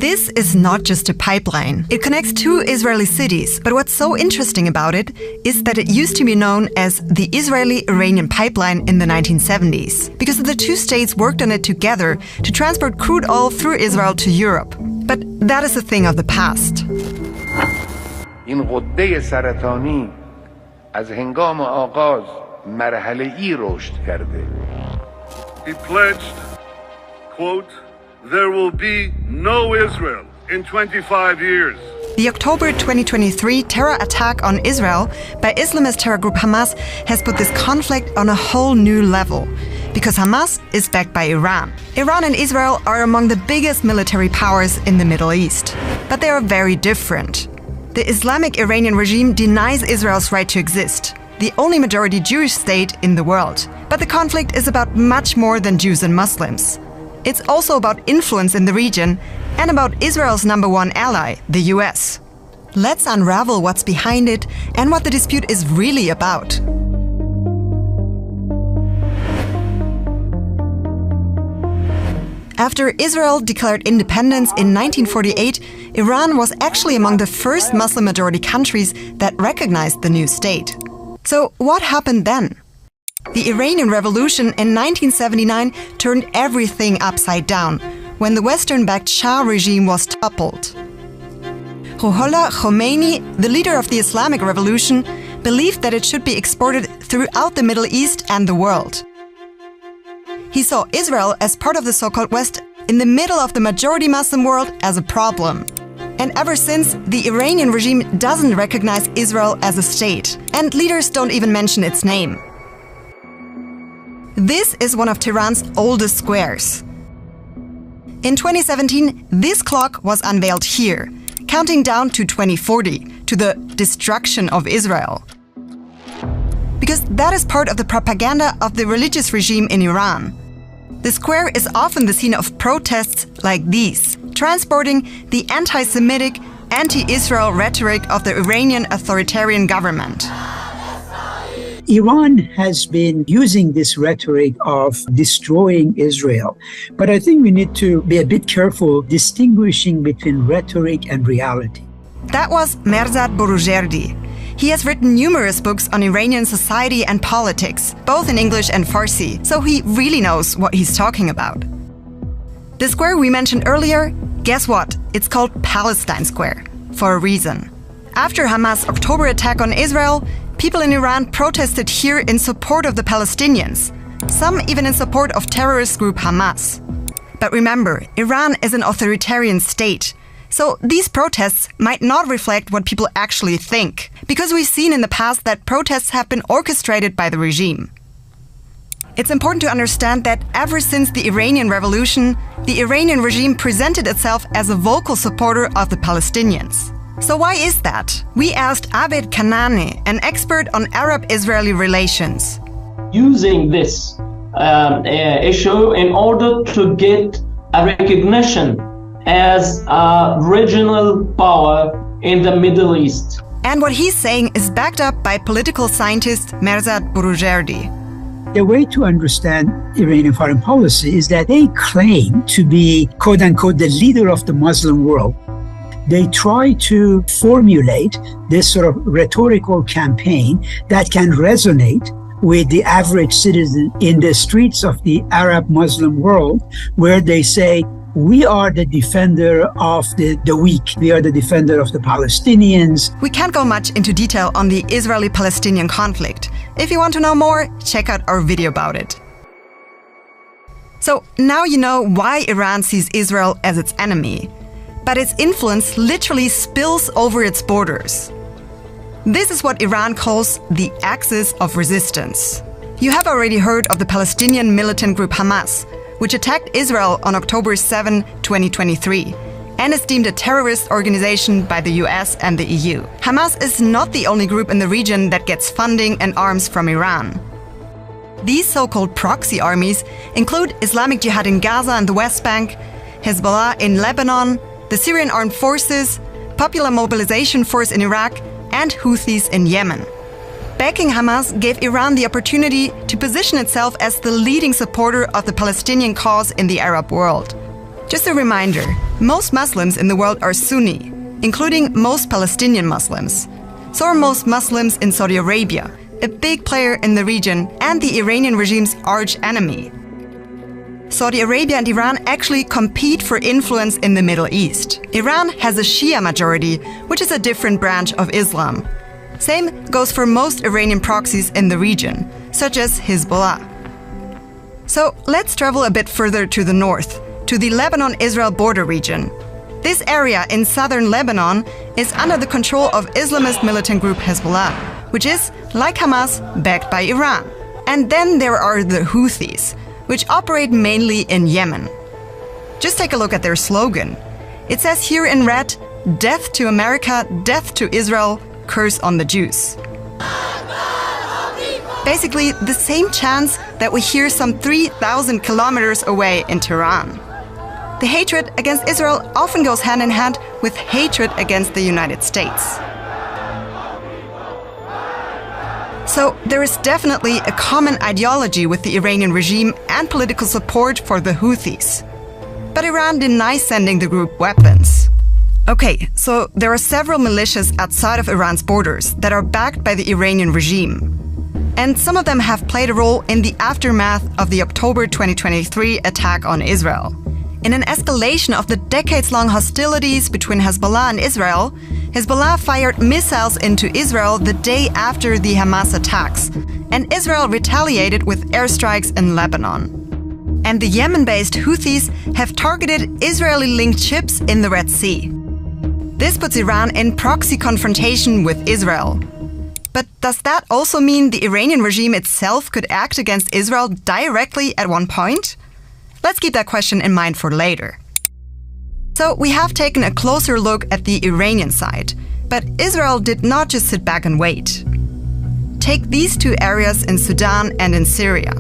This is not just a pipeline. It connects two Israeli cities, but what's so interesting about it is that it used to be known as the Israeli-Iranian pipeline in the 1970s, because the two states worked on it together to transport crude oil through Israel to Europe. But that is a thing of the past. این غده سرطانی از هنگام آغاز مرحله‌ای رشد کرده. He pledged, quote, "There will be no Israel in 25 years." The October 2023 terror attack on Israel by Islamist terror group Hamas has put this conflict on a whole new level, because Hamas is backed by Iran. Iran and Israel are among the biggest military powers in the Middle East, but they are very different. The Islamic Iranian regime denies Israel's right to exist, the only majority Jewish state in the world. But the conflict is about much more than Jews and Muslims. It's also about influence in the region and about Israel's number one ally, the US. Let's unravel what's behind it and what the dispute is really about. After Israel declared independence in 1948, Iran was actually among the first Muslim-majority countries that recognized the new state. So what happened then? The Iranian Revolution in 1979 turned everything upside down when the Western-backed Shah regime was toppled. Ruhollah Khomeini, the leader of the Islamic Revolution, believed that it should be exported throughout the Middle East and the world. He saw Israel as part of the so-called West in the middle of the majority Muslim world as a problem. And ever since, the Iranian regime doesn't recognize Israel as a state, and leaders don't even mention its name. This is one of Tehran's oldest squares. In 2017, this clock was unveiled here, counting down to 2040, to the destruction of Israel. Because that is part of the propaganda of the religious regime in Iran. The square is often the scene of protests like these, transporting the anti-Semitic, anti-Israel rhetoric of the Iranian authoritarian government. Iran has been using this rhetoric of destroying Israel, but I think we need to be a bit careful distinguishing between rhetoric and reality. That was Merzad Boroujerdi. He has written numerous books on Iranian society and politics, both in English and Farsi, so he really knows what he's talking about. The square we mentioned earlier, guess what? It's called Palestine Square, for a reason. After Hamas' October attack on Israel, people in Iran protested here in support of the Palestinians, some even in support of terrorist group Hamas. But remember, Iran is an authoritarian state, so these protests might not reflect what people actually think, because we've seen in the past that protests have been orchestrated by the regime. It's important to understand that ever since the Iranian Revolution, the Iranian regime presented itself as a vocal supporter of the Palestinians. So why is that? We asked Abed Kanani, an expert on Arab-Israeli relations. Using this issue in order to get a recognition as a regional power in the Middle East. And what he's saying is backed up by political scientist Merzad Boroujerdi. The way to understand Iranian foreign policy is that they claim to be, quote-unquote, the leader of the Muslim world. They try to formulate this sort of rhetorical campaign that can resonate with the average citizen in the streets of the Arab Muslim world, where they say, we are the defender of the weak. We are the defender of the Palestinians. We can't go much into detail on the Israeli-Palestinian conflict. If you want to know more, check out our video about it. So now you know why Iran sees Israel as its enemy. But its influence literally spills over its borders. This is what Iran calls the axis of resistance. You have already heard of the Palestinian militant group Hamas, which attacked Israel on October 7, 2023, and is deemed a terrorist organization by the US and the EU. Hamas is not the only group in the region that gets funding and arms from Iran. These so-called proxy armies include Islamic Jihad in Gaza and the West Bank, Hezbollah in Lebanon, the Syrian Armed Forces, Popular Mobilization Force in Iraq, and Houthis in Yemen. Backing Hamas gave Iran the opportunity to position itself as the leading supporter of the Palestinian cause in the Arab world. Just a reminder, most Muslims in the world are Sunni, including most Palestinian Muslims. So are most Muslims in Saudi Arabia, a big player in the region and the Iranian regime's arch enemy. Saudi Arabia and Iran actually compete for influence in the Middle East. Iran has a Shia majority, which is a different branch of Islam. Same goes for most Iranian proxies in the region, such as Hezbollah. So let's travel a bit further to the north, to the Lebanon-Israel border region. This area in southern Lebanon is under the control of Islamist militant group Hezbollah, which is, like Hamas, backed by Iran. And then there are the Houthis, which operate mainly in Yemen. Just take a look at their slogan. It says here in red, "Death to America, death to Israel, curse on the Jews." Basically, the same chants that we hear some 3,000 kilometers away in Tehran. The hatred against Israel often goes hand in hand with hatred against the United States. So there is definitely a common ideology with the Iranian regime and political support for the Houthis. But Iran denies sending the group weapons. Okay, so there are several militias outside of Iran's borders that are backed by the Iranian regime. And some of them have played a role in the aftermath of the October 2023 attack on Israel. In an escalation of the decades-long hostilities between Hezbollah and Israel, Hezbollah fired missiles into Israel the day after the Hamas attacks, and Israel retaliated with airstrikes in Lebanon. And the Yemen-based Houthis have targeted Israeli-linked ships in the Red Sea. This puts Iran in proxy confrontation with Israel. But does that also mean the Iranian regime itself could act against Israel directly at one point? Let's keep that question in mind for later. So we have taken a closer look at the Iranian side, but Israel did not just sit back and wait. Take these two areas in Sudan and in Syria.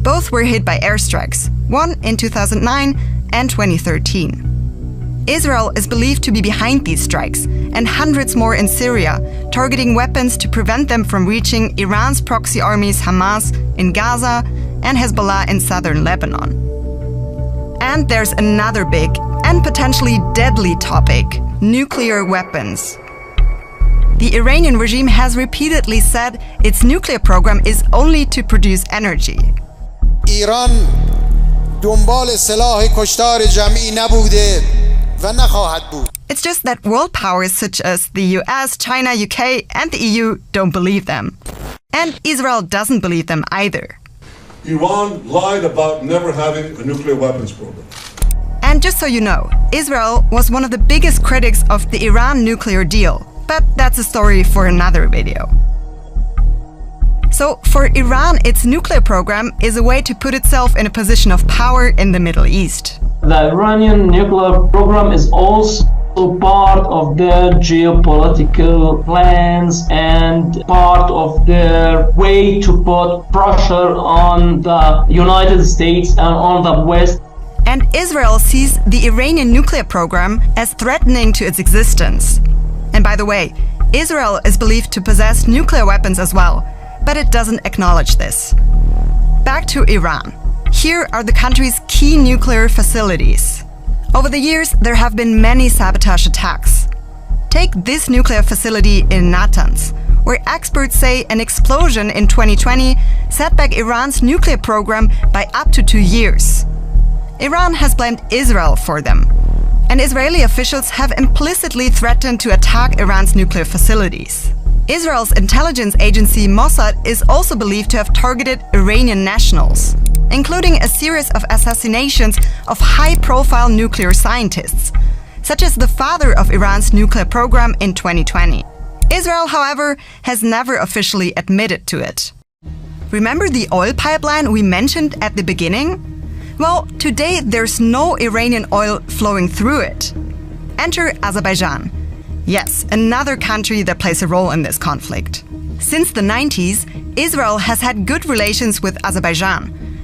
Both were hit by airstrikes, one in 2009 and 2013. Israel is believed to be behind these strikes, and hundreds more in Syria, targeting weapons to prevent them from reaching Iran's proxy armies Hamas in Gaza and Hezbollah in southern Lebanon. And there's another big and potentially deadly topic: nuclear weapons. The Iranian regime has repeatedly said its nuclear program is only to produce energy. ایران دنبال سلاح کشتار جمعی نبوده و نخواهد بود. It's just that world powers such as the US, China, UK, and the EU don't believe them. And Israel doesn't believe them either. Iran lied about never having a nuclear weapons program. And just so you know, Israel was one of the biggest critics of the Iran nuclear deal. But that's a story for another video. So for Iran, its nuclear program is a way to put itself in a position of power in the Middle East. The Iranian nuclear program is also part of their geopolitical plans and part of their way to put pressure on the United States and on the West. And Israel sees the Iranian nuclear program as threatening to its existence. And by the way, Israel is believed to possess nuclear weapons as well, but it doesn't acknowledge this. Back to Iran. Here are the country's key nuclear facilities. Over the years, there have been many sabotage attacks. Take this nuclear facility in Natanz, where experts say an explosion in 2020 set back Iran's nuclear program by up to 2 years. Iran has blamed Israel for them, and Israeli officials have implicitly threatened to attack Iran's nuclear facilities. Israel's intelligence agency Mossad is also believed to have targeted Iranian nationals, including a series of assassinations of high-profile nuclear scientists, such as the father of Iran's nuclear program in 2020. Israel, however, has never officially admitted to it. Remember the oil pipeline we mentioned at the beginning? Well, today there's no Iranian oil flowing through it. Enter Azerbaijan. Yes, another country that plays a role in this conflict. Since the 90s, Israel has had good relations with Azerbaijan,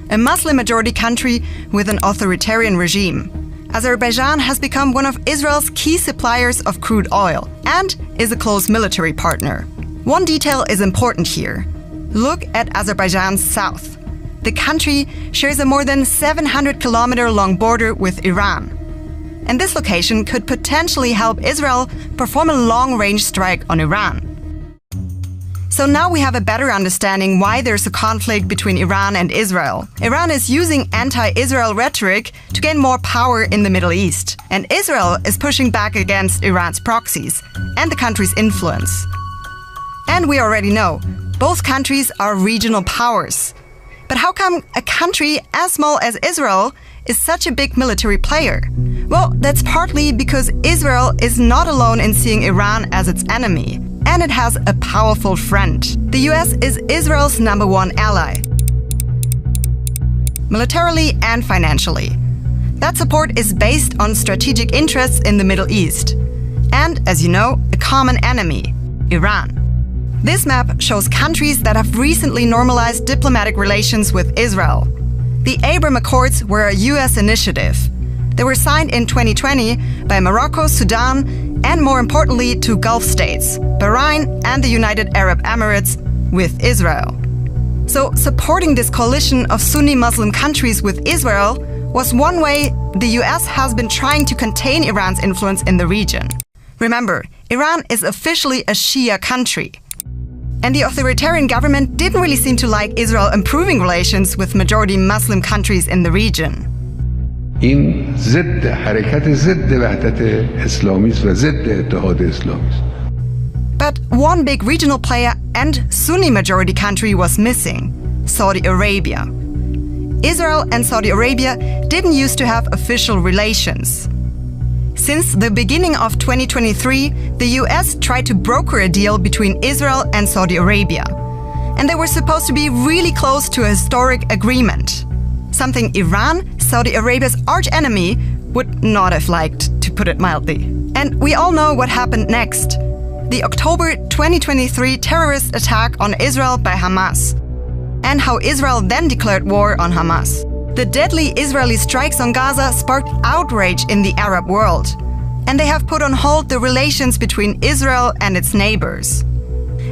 a Muslim-majority country with an authoritarian regime. Azerbaijan has become one of Israel's key suppliers of crude oil and is a close military partner. One detail is important here. Look at Azerbaijan's south. The country shares a more than 700-kilometer-long border with Iran. And this location could potentially help Israel perform a long-range strike on Iran. So now we have a better understanding why there's a conflict between Iran and Israel. Iran is using anti-Israel rhetoric to gain more power in the Middle East. And Israel is pushing back against Iran's proxies and the country's influence. And we already know, both countries are regional powers. But how come a country as small as Israel is such a big military player? Well, that's partly because Israel is not alone in seeing Iran as its enemy. And it has a powerful friend. The US is Israel's #1 ally, militarily and financially. That support is based on strategic interests in the Middle East. And, as you know, a common enemy, Iran. This map shows countries that have recently normalized diplomatic relations with Israel. The Abraham Accords were a US initiative. They were signed in 2020 by Morocco, Sudan, and more importantly, 2 Gulf states, Bahrain and the United Arab Emirates, with Israel. So supporting this coalition of Sunni Muslim countries with Israel was one way the US has been trying to contain Iran's influence in the region. Remember, Iran is officially a Shia country. And the authoritarian government didn't really seem to like Israel improving relations with majority Muslim countries in the region. این ضد حرکت ضد وحدت اسلامی است و ضد اتحاد اسلامی است. But one big regional player and Sunni majority country was missing, Saudi Arabia. Israel and Saudi Arabia didn't used to have official relations. Since the beginning of 2023, the US tried to broker a deal between Israel and Saudi Arabia. And they were supposed to be really close to a historic agreement. Something Iran, Saudi Arabia's arch-enemy, would not have liked, to put it mildly. And we all know what happened next. The October 2023 terrorist attack on Israel by Hamas. And how Israel then declared war on Hamas. The deadly Israeli strikes on Gaza sparked outrage in the Arab world. And they have put on hold the relations between Israel and its neighbors.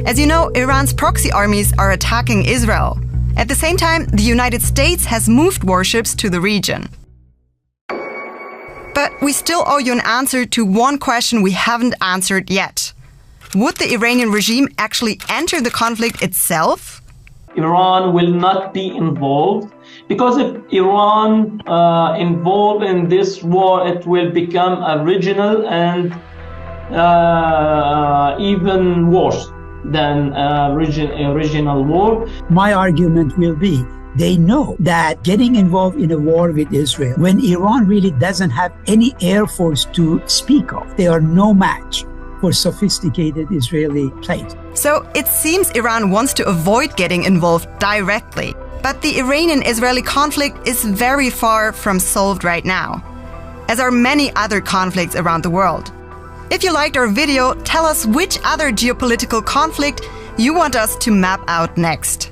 As you know, Iran's proxy armies are attacking Israel. At the same time, the United States has moved warships to the region. But we still owe you an answer to one question we haven't answered yet. Would the Iranian regime actually enter the conflict itself? Iran will not be involved, because if Iran involved in this war, it will become a regional and even worse than a regional war. My argument will be, they know that getting involved in a war with Israel, when Iran really doesn't have any air force to speak of, they are no match for sophisticated Israeli planes. So it seems Iran wants to avoid getting involved directly. But the Iranian-Israeli conflict is very far from solved right now, as are many other conflicts around the world. If you liked our video, tell us which other geopolitical conflict you want us to map out next.